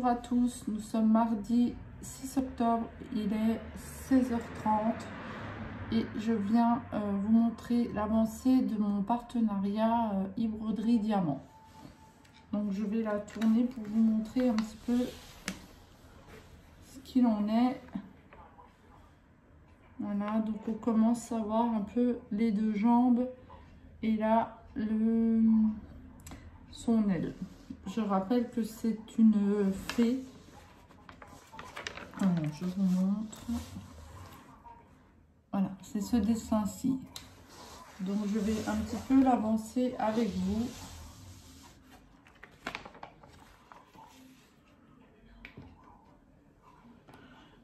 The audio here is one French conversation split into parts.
à tous, nous sommes mardi 6 octobre, il est 16h30 et je viens vous montrer l'avancée de mon partenariat e-broderie diamant. Donc je vais la tourner pour vous montrer un petit peu ce qu'il en est. Voilà, donc on commence à voir un peu les deux jambes et là son aile. Je rappelle que c'est une fée. Alors, je vous montre. Voilà, c'est ce dessin-ci. Donc, je vais un petit peu l'avancer avec vous.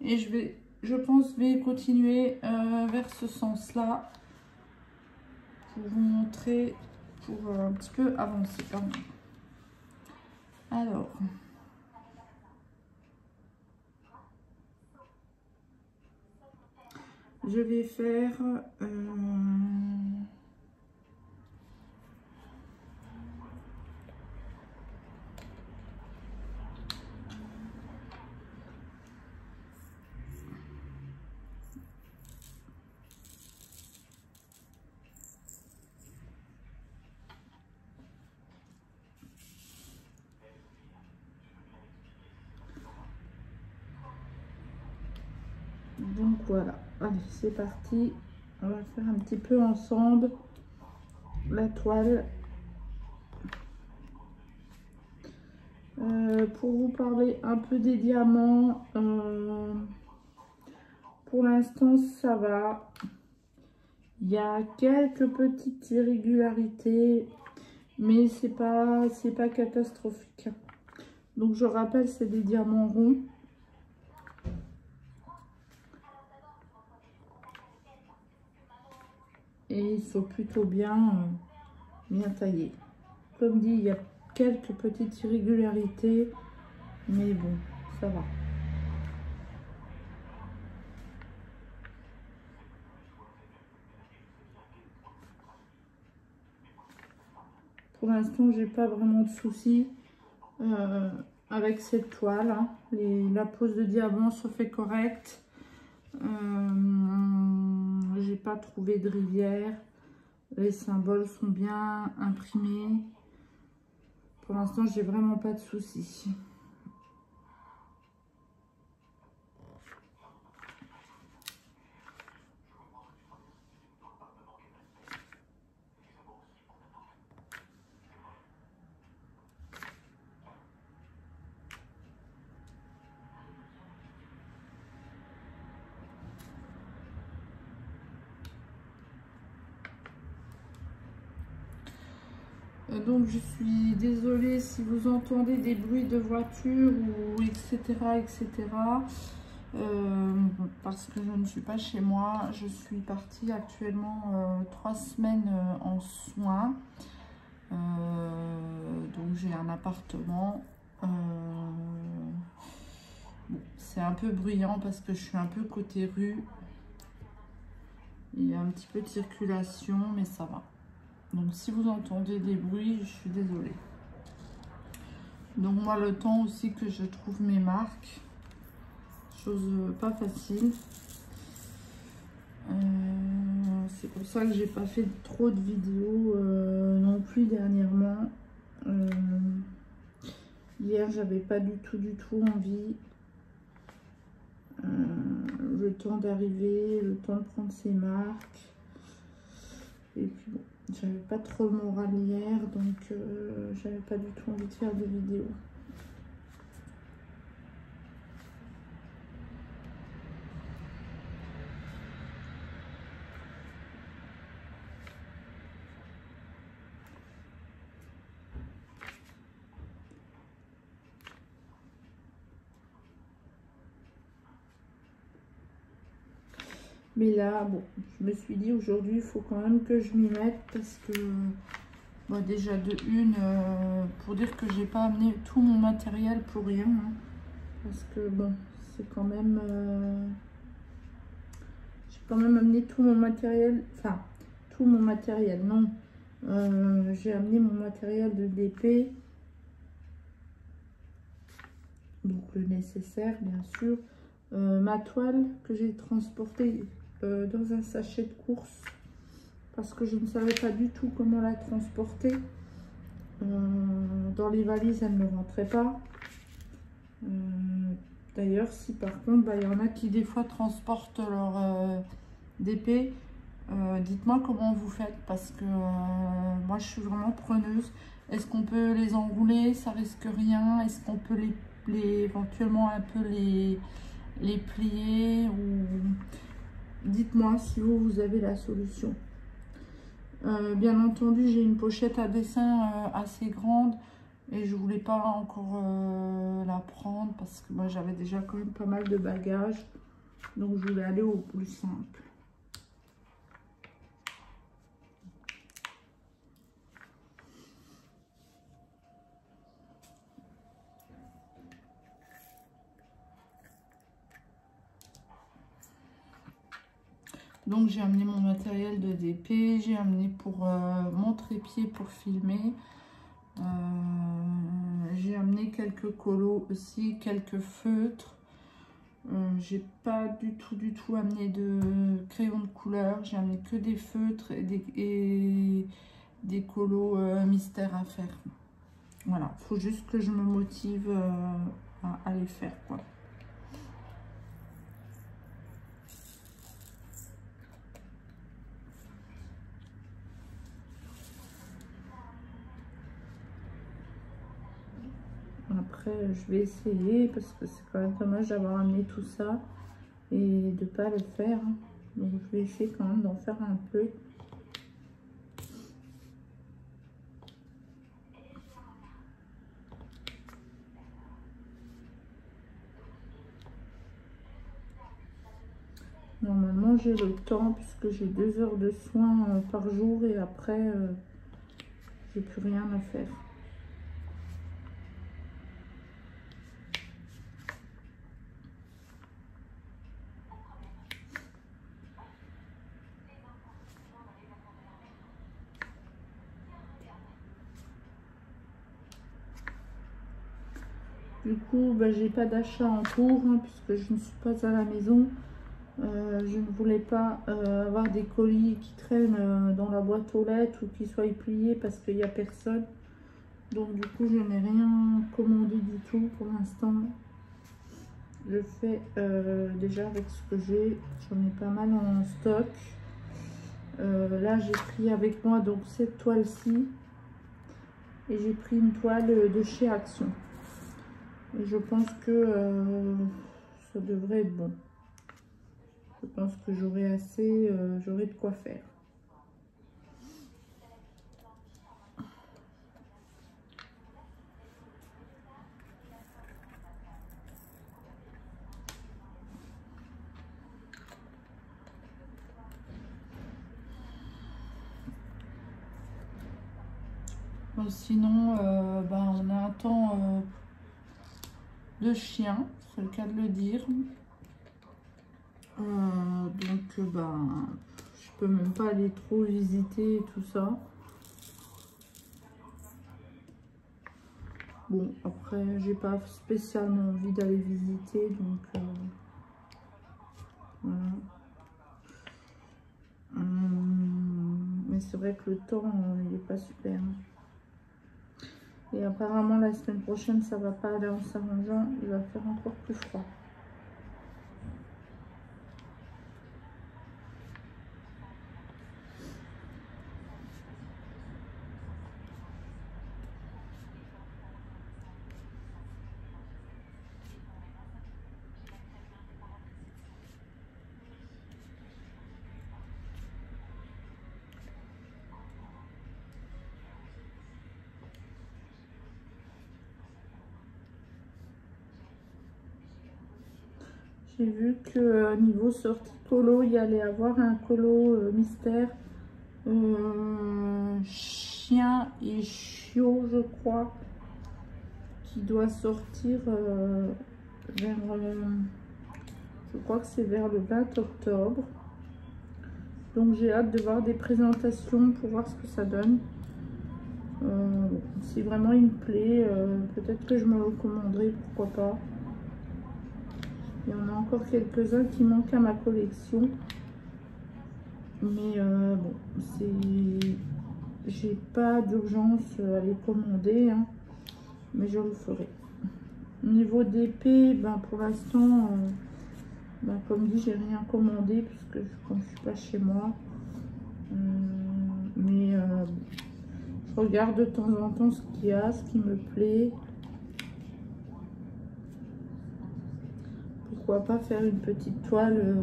Et je pense, continuer vers ce sens-là pour vous montrer, pour un petit peu avancer. Pardon. Alors, je vais faire donc voilà, allez c'est parti, on va faire un petit peu ensemble la toile. Pour vous parler un peu des diamants, pour l'instant ça va, il y a quelques petites irrégularités mais c'est pas catastrophique. Donc je rappelle, c'est des diamants ronds. Et ils sont plutôt bien taillés. Comme dit, il y a quelques petites irrégularités, mais bon, ça va. Pour l'instant, j'ai pas vraiment de soucis avec cette toile. Hein. La pose de diamant se fait correcte. J'ai pas trouvé de rivière. Les symboles sont bien imprimés. Pour l'instant, j'ai vraiment pas de soucis. Donc je suis désolée si vous entendez des bruits de voiture ou etc. Parce que je ne suis pas chez moi. Je suis partie actuellement 3 semaines en soins. Donc j'ai un appartement. Bon, c'est un peu bruyant parce que je suis un peu côté rue. Il y a un petit peu de circulation, mais ça va. Donc si vous entendez des bruits, je suis désolée. Donc moi, le temps aussi que je trouve mes marques, chose pas facile. C'est pour ça que j'ai pas fait trop de vidéos non plus dernièrement. Hier, j'avais pas du tout envie. Le temps d'arriver, le temps de prendre ses marques. Et puis bon. J'avais pas trop le moral hier, donc j'avais pas du tout envie de faire des vidéos. Mais là, bon, je me suis dit aujourd'hui, il faut quand même que je m'y mette parce que, bon, déjà de une, pour dire que j'ai pas amené tout mon matériel pour rien. Hein, parce que, bon, c'est quand même... j'ai quand même amené tout mon matériel, enfin, tout mon matériel, non. J'ai amené mon matériel de DP. donc le nécessaire bien sûr. Ma toile que j'ai transportée dans un sachet de course parce que je ne savais pas du tout comment la transporter. Dans les valises, elle ne rentrait pas. D'ailleurs, si par contre, il y en a qui des fois transportent leur DP, dites-moi comment vous faites parce que moi je suis vraiment preneuse. Est-ce qu'on peut les enrouler, ça risque rien? Est-ce qu'on peut éventuellement un peu les plier ou... Dites-moi si vous avez la solution. Bien entendu, j'ai une pochette à dessin assez grande et je voulais pas encore la prendre parce que moi j'avais déjà quand même pas mal de bagages, donc je voulais aller au plus simple. Donc j'ai amené mon matériel de DP, j'ai amené pour mon trépied pour filmer, j'ai amené quelques colos aussi, quelques feutres. J'ai pas du tout amené de crayon de couleur, j'ai amené que des feutres et des colos mystères à faire. Voilà, faut juste que je me motive à les faire quoi. Après, je vais essayer parce que c'est quand même dommage d'avoir amené tout ça et de pas le faire. Donc, je vais essayer quand même d'en faire un peu. Normalement, j'ai le temps puisque j'ai 2 heures de soins par jour et après, j'ai plus rien à faire. Du coup, j'ai pas d'achat en cours puisque je ne suis pas à la maison. Je ne voulais pas avoir des colis qui traînent dans la boîte aux lettres ou qui soient pliés parce qu'il n'y a personne. Donc du coup, je n'ai rien commandé du tout pour l'instant. Je fais déjà avec ce que j'ai. J'en ai pas mal en stock. Là, j'ai pris avec moi donc cette toile-ci. Et j'ai pris une toile de chez Action. Et je pense que ça devrait être bon. Je pense que j'aurai assez, j'aurai de quoi faire. Bon, sinon, on a un temps de chien, c'est le cas de le dire. Donc, je peux même pas aller trop visiter tout ça. Bon, après, j'ai pas spécialement envie d'aller visiter, donc voilà. Mais c'est vrai que le temps, il n'est pas super. Et apparemment, la semaine prochaine, ça va pas aller en s'arrangeant, il va faire encore plus froid. J'ai vu que niveau sortie colo, il y allait avoir un colo mystère chien et chiot, je crois, qui doit sortir vers, je crois que c'est vers le 20 octobre. Donc j'ai hâte de voir des présentations pour voir ce que ça donne. Si vraiment il me plaît, peut-être que je me le recommanderai, pourquoi pas. Il y en a encore quelques-uns qui manquent à ma collection. Mais bon, j'ai pas d'urgence à les commander, hein, mais je le ferai. Au niveau d'épée, ben pour l'instant, ben comme dit, j'ai rien commandé puisque comme je suis pas chez moi. Mais je regarde de temps en temps ce qu'il y a, ce qui me plaît. Pourquoi pas faire une petite toile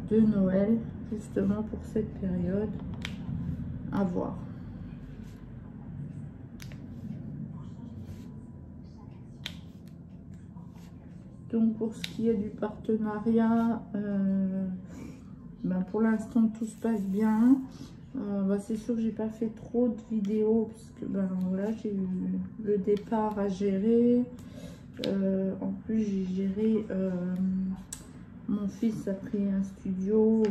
de Noël, justement pour cette période. À voir. Donc pour ce qui est du partenariat, ben pour l'instant tout se passe bien. Ben c'est sûr que j'ai pas fait trop de vidéos puisque ben voilà, j'ai eu le départ à gérer. En plus j'ai géré, mon fils a pris un studio,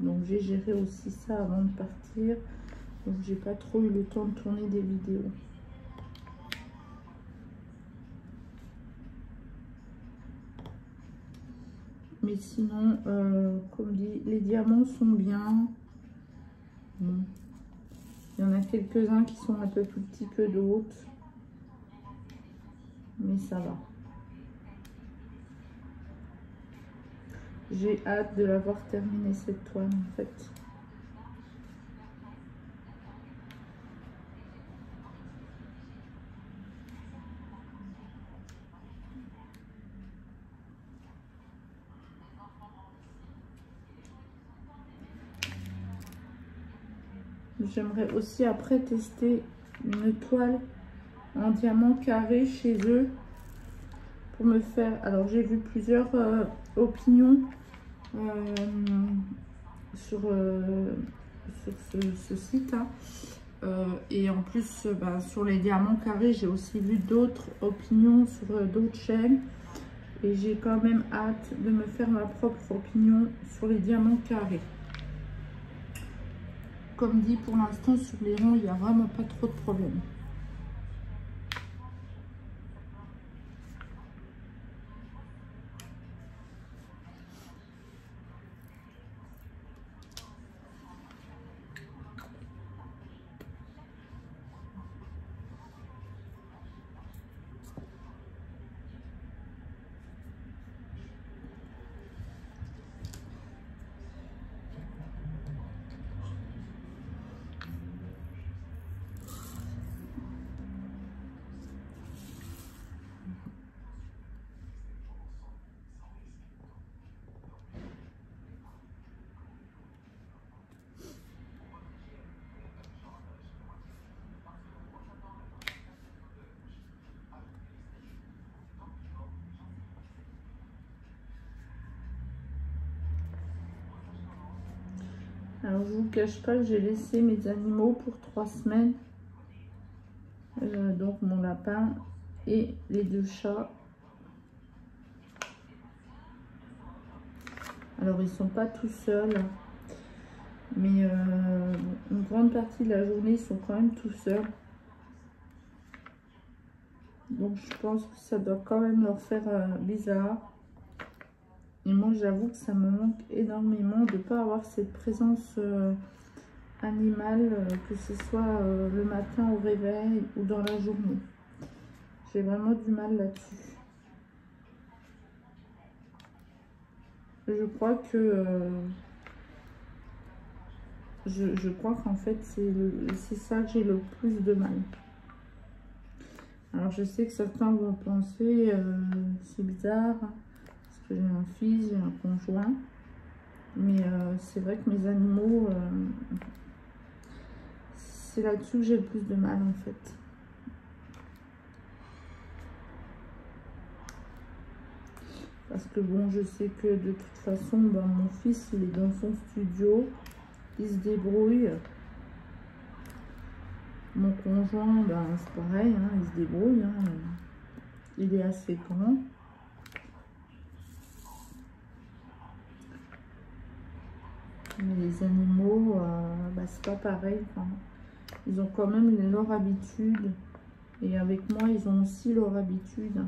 donc j'ai géré aussi ça avant de partir. Donc j'ai pas trop eu le temps de tourner des vidéos. Mais sinon, comme dit, les diamants sont bien. Bon. Il y en a quelques-uns qui sont un peu plus petits que d'autres. Mais ça va. J'ai hâte de l'avoir terminée cette toile en fait. J'aimerais aussi après tester une toile en diamant carré chez eux pour me faire. Alors j'ai vu plusieurs opinions sur ce site, hein. Et en plus bah, sur les diamants carrés, j'ai aussi vu d'autres opinions sur d'autres chaînes. Et j'ai quand même hâte de me faire ma propre opinion sur les diamants carrés. Comme dit, pour l'instant, sur les ronds, il n'y a vraiment pas trop de problèmes. Alors, je vous cache pas que j'ai laissé mes animaux pour 3 semaines. Donc, mon lapin et les 2 chats. Alors, ils sont pas tout seuls. Mais une grande partie de la journée, ils sont quand même tout seuls. Donc, je pense que ça doit quand même leur faire bizarre. Et moi, j'avoue que ça me manque énormément de ne pas avoir cette présence animale, que ce soit le matin au réveil ou dans la journée. J'ai vraiment du mal là-dessus. Je crois que... je crois qu'en fait, c'est ça que j'ai le plus de mal. Alors, je sais que certains vont penser, c'est bizarre, parce que j'ai un fils, j'ai un conjoint. Mais c'est vrai que mes animaux, c'est là-dessus que j'ai le plus de mal en fait. Parce que bon, je sais que de toute façon, ben, mon fils, il est dans son studio, il se débrouille. Mon conjoint, ben, c'est pareil, hein, il se débrouille. Hein. Il est assez grand. Mais les animaux, ben, c'est pas pareil. Enfin, ils ont quand même leur habitude. Et avec moi, ils ont aussi leur habitude.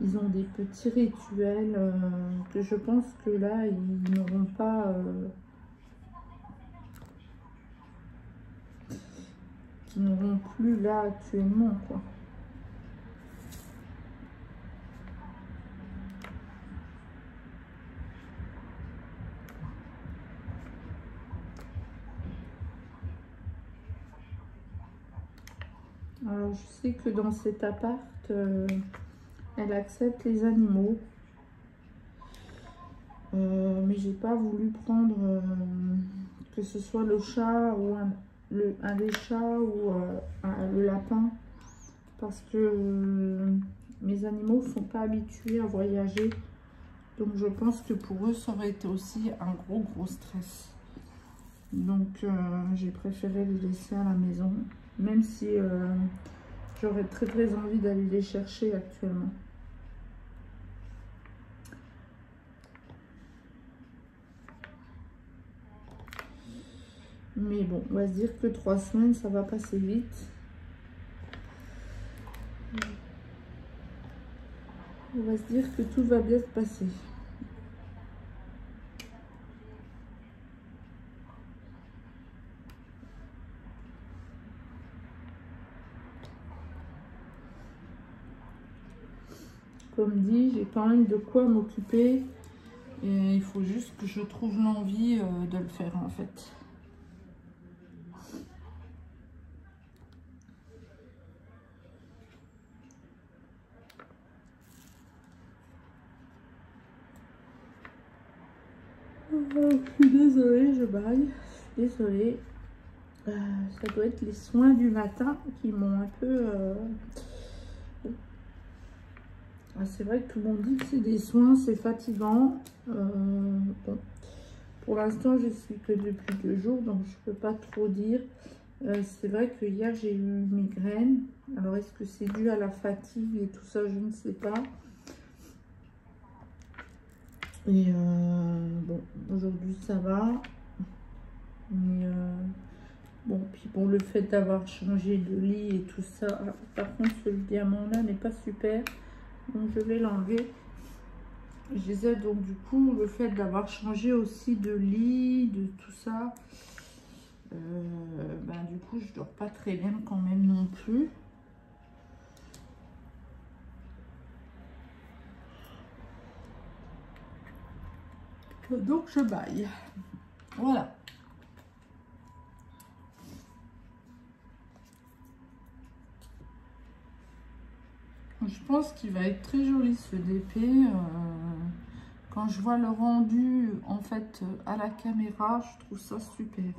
ils ont des petits rituels que je pense que là, ils n'auront pas... qui n'auront plus là actuellement, quoi. Alors, je sais que dans cet appart, elle accepte les animaux. Mais j'ai pas voulu prendre que ce soit le chat ou un des chats ou le lapin. Parce que mes animaux ne sont pas habitués à voyager. Donc, je pense que pour eux, ça aurait été aussi un gros stress. Donc, j'ai préféré les laisser à la maison. Même si j'aurais très envie d'aller les chercher actuellement. Mais bon, on va se dire que 3 semaines, ça va passer vite. On va se dire que tout va bien se passer. Comme dit, j'ai quand même de quoi m'occuper. Et il faut juste que je trouve l'envie de le faire en fait. Je suis désolée, je baille. Je suis désolée. Ça doit être les soins du matin qui m'ont un peu... C'est vrai que tout le monde dit que c'est des soins, c'est fatigant. Bon. Pour l'instant, je suis que depuis 2 jours, donc je peux pas trop dire. C'est vrai que hier, j'ai eu une migraine. Alors, est-ce que c'est dû à la fatigue et tout ça? Je ne sais pas. Et bon, aujourd'hui, ça va. Mais bon, puis bon, le fait d'avoir changé de lit et tout ça. Par contre, ce diamant-là n'est pas super. Donc, je vais l'enlever. Je disais donc du coup le fait d'avoir changé aussi de lit, de tout ça, ben, du coup je dors pas très bien quand même non plus. Donc je baille. Voilà. Je pense qu'il va être très joli ce DP. Quand je vois le rendu en fait à la caméra, je trouve ça super.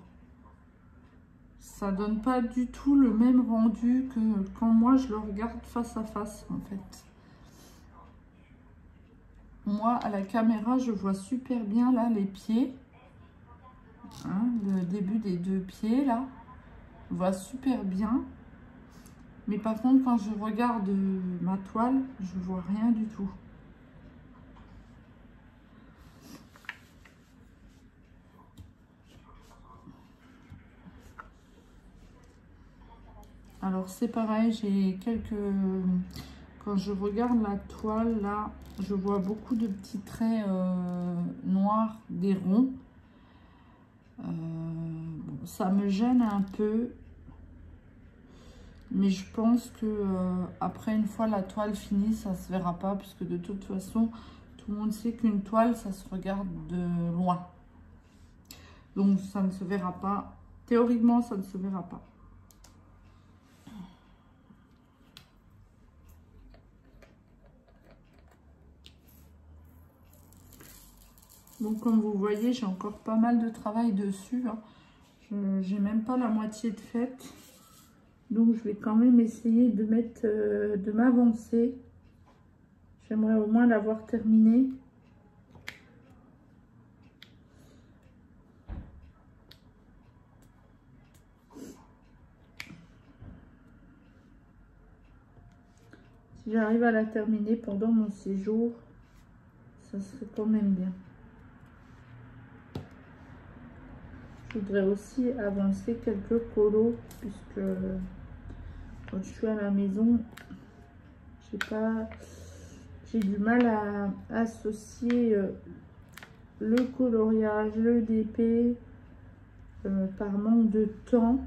Ça donne pas du tout le même rendu que quand moi je le regarde face à face en fait. Moi à la caméra je vois super bien là les pieds. Hein, le début des 2 pieds là. Je vois super bien. Mais par contre quand je regarde ma toile, je vois rien du tout. Alors c'est pareil, j'ai quelques... Quand je regarde la toile, là, je vois beaucoup de petits traits noirs, des ronds. Bon, ça me gêne un peu. Mais je pense que après, une fois la toile finie, ça se verra pas. Puisque de toute façon, tout le monde sait qu'une toile, ça se regarde de loin. Donc ça ne se verra pas. Théoriquement, ça ne se verra pas. Donc comme vous voyez, j'ai encore pas mal de travail dessus. Hein. J'ai même pas la moitié de faite. Donc je vais quand même essayer de mettre, de m'avancer. J'aimerais au moins l'avoir terminé. Si j'arrive à la terminer pendant mon séjour, ça serait quand même bien. Je voudrais aussi avancer quelques colos puisque quand je suis à la maison, j'ai j'ai du mal à associer le coloriage, le DP, par manque de temps.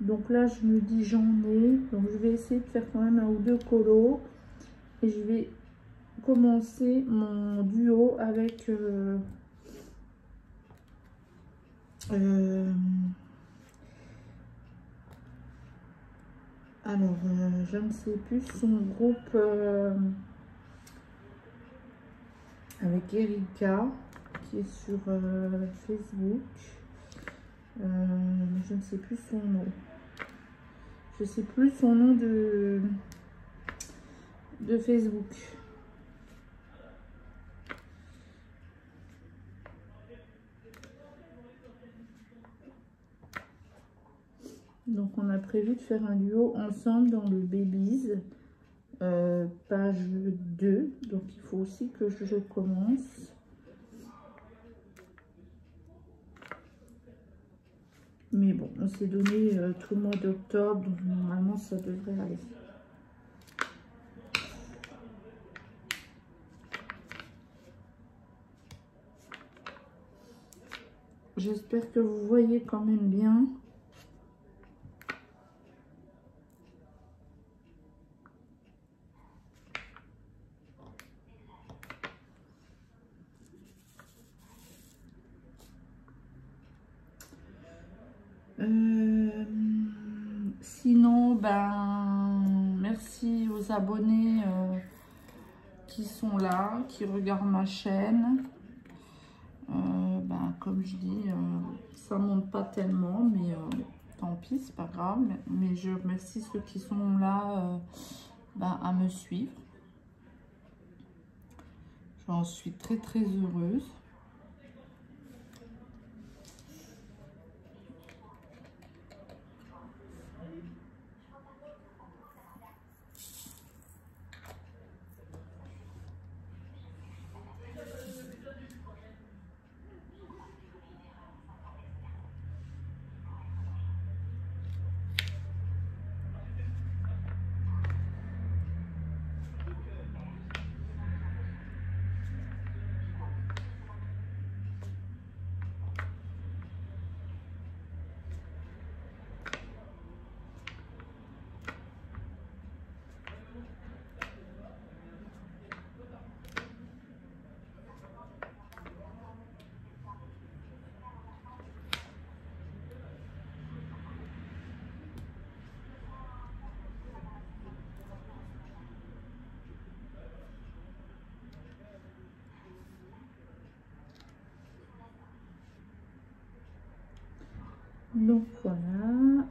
Donc là, je me dis j'en ai. Donc je vais essayer de faire quand même un ou deux colos. Et je vais commencer mon duo avec... alors, je ne sais plus son groupe avec Erika qui est sur Facebook. Je ne sais plus son nom. Je sais plus son nom de Facebook. Donc on a prévu de faire un duo ensemble dans le Babies, page 2. Donc il faut aussi que je commence. Mais bon, on s'est donné tout le mois d'octobre, donc normalement ça devrait aller. J'espère que vous voyez quand même bien. Sinon, ben, merci aux abonnés qui sont là, qui regardent ma chaîne. Ben, comme je dis, ça monte pas tellement, mais tant pis, c'est pas grave. Mais je remercie ceux qui sont là ben, à me suivre. J'en suis très très heureuse. Donc voilà.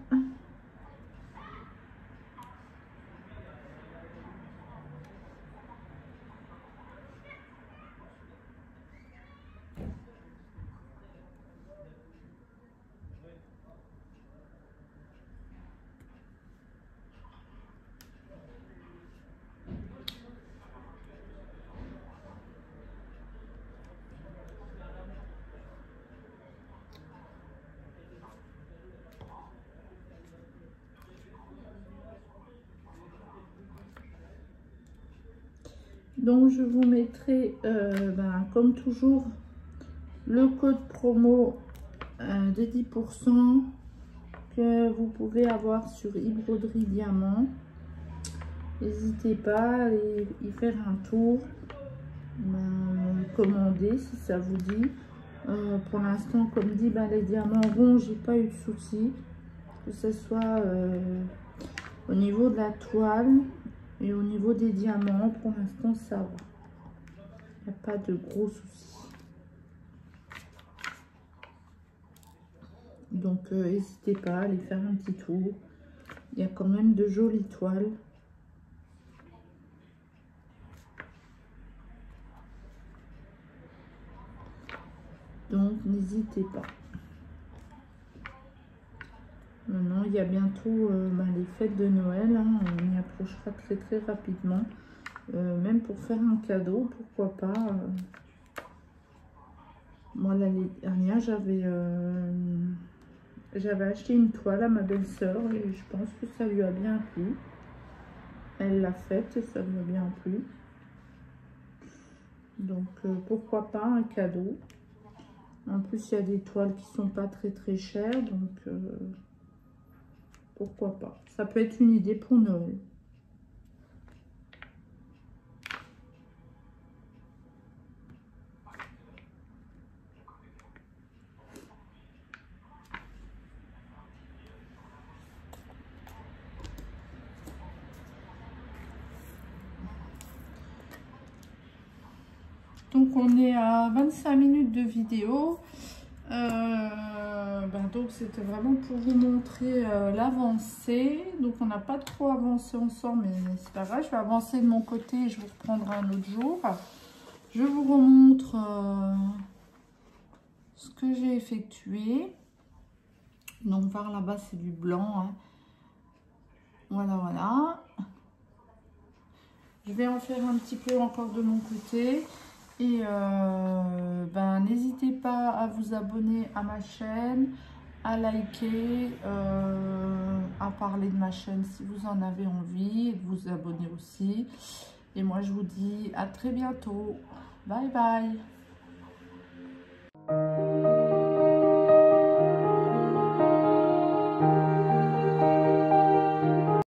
Donc je vous mettrai ben, comme toujours le code promo de 10% que vous pouvez avoir sur Ibroderie Diamant. N'hésitez pas à y faire un tour, commander si ça vous dit. Pour l'instant, comme dit, ben, les diamants ronds, j'ai pas eu de soucis, que ce soit au niveau de la toile et au niveau des diamants. Pour l'instant, ça va. Il n'y a pas de gros soucis. Donc, n'hésitez pas à aller faire un petit tour. Il y a quand même de jolies toiles. Donc, n'hésitez pas. Maintenant, il y a bientôt les fêtes de Noël. Hein, on y approchera très très rapidement. Même pour faire un cadeau, pourquoi pas. Moi, l'année dernière, j'avais acheté une toile à ma belle-sœur et je pense que ça lui a bien plu. Elle l'a faite et ça lui a bien plu. Donc, pourquoi pas un cadeau. En plus, il y a des toiles qui sont pas très chères. Donc, pourquoi pas. Ça peut être une idée pour Noël. Donc, on est à 25 minutes de vidéo. Donc, c'était vraiment pour vous montrer l'avancée. Donc, on n'a pas trop avancé ensemble, mais c'est pas grave. Je vais avancer de mon côté et je vous reprendrai un autre jour. Je vous remontre ce que j'ai effectué. Donc, par là-bas, c'est du blanc. Hein. Voilà. Je vais en faire un petit peu encore de mon côté. Et n'hésitez pas à vous abonner à ma chaîne, à liker, à parler de ma chaîne si vous en avez envie, et de vous abonner aussi. Et moi, je vous dis à très bientôt. Bye bye.